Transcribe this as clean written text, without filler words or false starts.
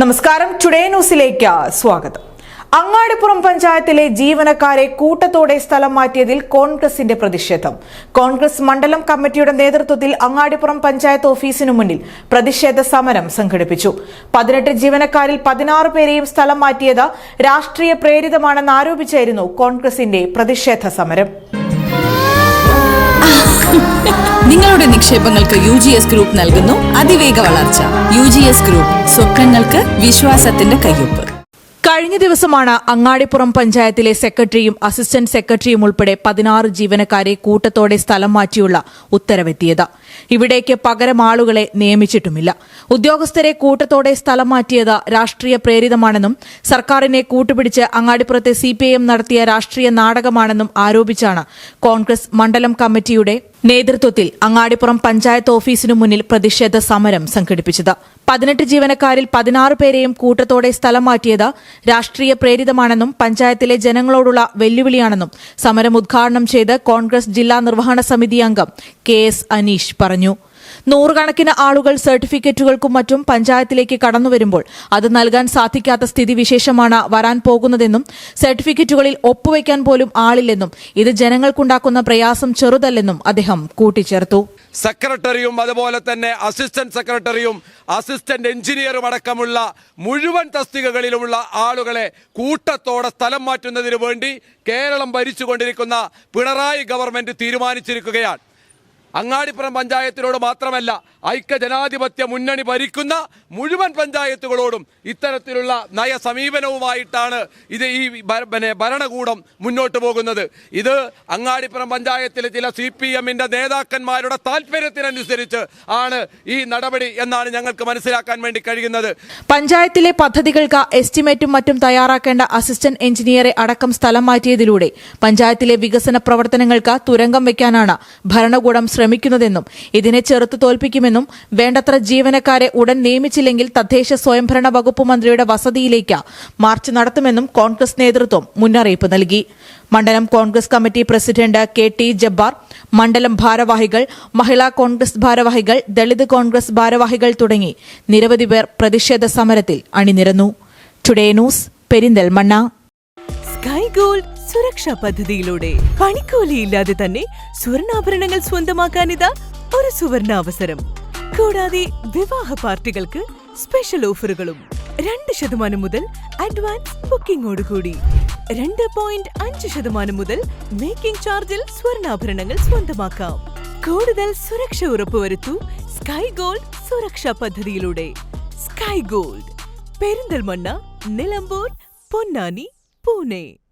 നമസ്കാരം, ടുഡേ ന്യൂസിലേക്ക് സ്വാഗതം. അങ്ങാടിപ്പുറം പഞ്ചായത്തിലെ ജീവനക്കാരെ കൂട്ടത്തോടെ സ്ഥലം മാറ്റിയതിൽ കോൺഗ്രസിന്റെ പ്രതിഷേധം. കോൺഗ്രസ് മണ്ഡലം കമ്മിറ്റിയുടെ നേതൃത്വത്തിൽ അങ്ങാടിപ്പുറം പഞ്ചായത്ത് ഓഫീസിനു മുന്നിൽ പ്രതിഷേധ സമരം സംഘടിപ്പിച്ചു. 18 ജീവനക്കാരിൽ 16 പേരെയും സ്ഥലം മാറ്റിയത് രാഷ്ട്രീയ പ്രേരിതമാണെന്ന് ആരോപിച്ചായിരുന്നു കോൺഗ്രസിന്റെ പ്രതിഷേധ സമരം. നിങ്ങളുടെ നിക്ഷേപങ്ങൾക്ക് UGS ഗ്രൂപ്പ് നൽകുന്നു അതിവേഗ വളർച്ച. UGS ഗ്രൂപ്പ്, സ്വപ്നങ്ങൾക്ക് വിശ്വാസത്തിന്റെ കയ്യൊപ്പ്. കഴിഞ്ഞ ദിവസമാണ് അങ്ങാടിപ്പുറം പഞ്ചായത്തിലെ സെക്രട്ടറിയും അസിസ്റ്റന്റ് സെക്രട്ടറിയും ഉൾപ്പെടെ 16 ജീവനക്കാരെ കൂട്ടത്തോടെ സ്ഥലം മാറ്റിയുള്ള ഉത്തരവെത്തിയത്. ഇവിടേക്ക് പകരം ആളുകളെ നിയമിച്ചിട്ടുമില്ല. ഉദ്യോഗസ്ഥരെ കൂട്ടത്തോടെ സ്ഥലം മാറ്റിയത് രാഷ്ട്രീയ പ്രേരിതമാണെന്നും സർക്കാരിനെ കൂട്ടുപിടിച്ച് അങ്ങാടിപ്പുറത്തെ CPIM നടത്തിയ രാഷ്ട്രീയ നാടകമാണെന്നും ആരോപിച്ചാണ് കോൺഗ്രസ് മണ്ഡലം കമ്മിറ്റിയുടെ നേതൃത്വത്തിൽ അങ്ങാടിപ്പുറം പഞ്ചായത്ത് ഓഫീസിനു മുന്നിൽ പ്രതിഷേധ സമരം സംഘടിപ്പിച്ചത്. 18 ജീവനക്കാരിൽ 16 പേരെയും കൂട്ടത്തോടെ സ്ഥലം മാറ്റിയത് രാഷ്ട്രീയ പ്രേരിതമാണെന്നും പഞ്ചായത്തിലെ ജനങ്ങളോടുള്ള വെല്ലുവിളിയാണെന്നും സമരം ഉദ്ഘാടനം ചെയ്ത് കോൺഗ്രസ് ജില്ലാ നിർവഹണ സമിതി അംഗം KS അനീഷ് പറഞ്ഞു. നൂറുകണക്കിന് ആളുകൾ സർട്ടിഫിക്കറ്റുകൾക്കും മറ്റും പഞ്ചായത്തിലേക്ക് കടന്നുവരുമ്പോൾ അത് നൽകാൻ സാധിക്കാത്ത സ്ഥിതിവിശേഷമാണ് വരാൻ പോകുന്നതെന്നും സർട്ടിഫിക്കറ്റുകളിൽ ഒപ്പുവയ്ക്കാൻ പോലും ആളില്ലെന്നും ഇത് ജനങ്ങൾക്കുണ്ടാക്കുന്ന പ്രയാസം ചെറുതല്ലെന്നും അദ്ദേഹം കൂട്ടിച്ചേർത്തു. സെക്രട്ടറിയും അതുപോലെ തന്നെ അസിസ്റ്റന്റ് സെക്രട്ടറിയും അസിസ്റ്റന്റ് എഞ്ചിനീയറും അടക്കമുള്ള മുഴുവൻ തസ്തികകളിലുമുള്ള ആളുകളെ കൂട്ടത്തോടെ സ്ഥലം മാറ്റുന്നതിന് വേണ്ടി കേരളം ഭരിച്ചുകൊണ്ടിരിക്കുന്ന പിണറായി ഗവൺമെന്റ് തീരുമാനിച്ചിരിക്കുകയാണ്. അങ്ങാടിപ്പുറം പഞ്ചായത്തിനോട് മാത്രമല്ല, ഐക്യജനാധിപത്യ മുന്നണി ഭരിക്കുന്ന മുഴുവൻ പഞ്ചായത്തുകളോടും ഇത്തരത്തിലുള്ള നയസമീപനവുമായിട്ടാണ് ഈ ഭരണകൂടം മുന്നോട്ട് പോകുന്നത്. ഇത് അങ്ങാടിപ്പുറം പഞ്ചായത്തിലെ ചില CPMന്റെ നേതാക്കന്മാരുടെ താല്പര്യത്തിനനുസരിച്ച് ആണ് ഈ നടപടി എന്നാണ് ഞങ്ങൾക്ക് മനസ്സിലാക്കാൻ വേണ്ടി കഴിയുന്നത്. പഞ്ചായത്തിലെ പദ്ധതികൾക്ക് എസ്റ്റിമേറ്റും മറ്റും തയ്യാറാക്കേണ്ട അസിസ്റ്റന്റ് എഞ്ചിനീയറെ അടക്കം സ്ഥലം മാറ്റിയതിലൂടെ പഞ്ചായത്തിലെ വികസന പ്രവർത്തനങ്ങൾക്ക് തുരങ്കം വയ്ക്കാനാണ് ഭരണകൂടം ശ്രമിക്കുന്നതെന്നും ഇതിനെ ചെറുത്തു തോൽപ്പിക്കുമെന്നും വേണ്ടത്ര ജീവനക്കാരെ ഉടൻ നിയമിച്ചില്ലെങ്കിൽ തദ്ദേശ സ്വയംഭരണ വകുപ്പ് മന്ത്രിയുടെ വസതിയിലേക്ക് മാർച്ച് നടത്തുമെന്നും കോൺഗ്രസ് നേതൃത്വം മുന്നറിയിപ്പ് നൽകി. മണ്ഡലം Congress committee president KT Jabbar, മണ്ഡലം ഭാരവാഹികൾ, മഹിളാ കോൺഗ്രസ് ഭാരവാഹികൾ, ദളിത് കോൺഗ്രസ് ഭാരവാഹികൾ തുടങ്ങി നിരവധി പേർ പ്രതിഷേധ സമരത്തിൽ അണിനിരന്നു. Today news, Perinthalmanna. Sky gold സുരക്ഷാ പദ്ധതിയിലൂടെ പണിക്കൂലിയില്ലാതെ തന്നെ സ്വർണ്ണാഭരണങ്ങൾ സ്വന്തമാക്കാനിതാ ഒരു സുവർണാവസരം. കൂടാതെ വിവാഹ പാർട്ടികൾക്ക് സ്പെഷ്യൽ ഓഫറുകളും 2% മുതൽ അഡ്വാൻസ് ബുക്കിംഗോടുകൂടി 2.5% മുതൽ മേക്കിംഗ് ചാർജിൽ സ്വർണ്ണാഭരണങ്ങൾ സ്വന്തമാക്കാം. കൂടുതൽ സുരക്ഷ ഉറപ്പുവരുത്തൂ സ്കൈ ഗോൾഡ് സുരക്ഷാ പദ്ധതിയിലൂടെ. Sky gold, Perinthalmanna, Nilambur, Ponnani, Pune.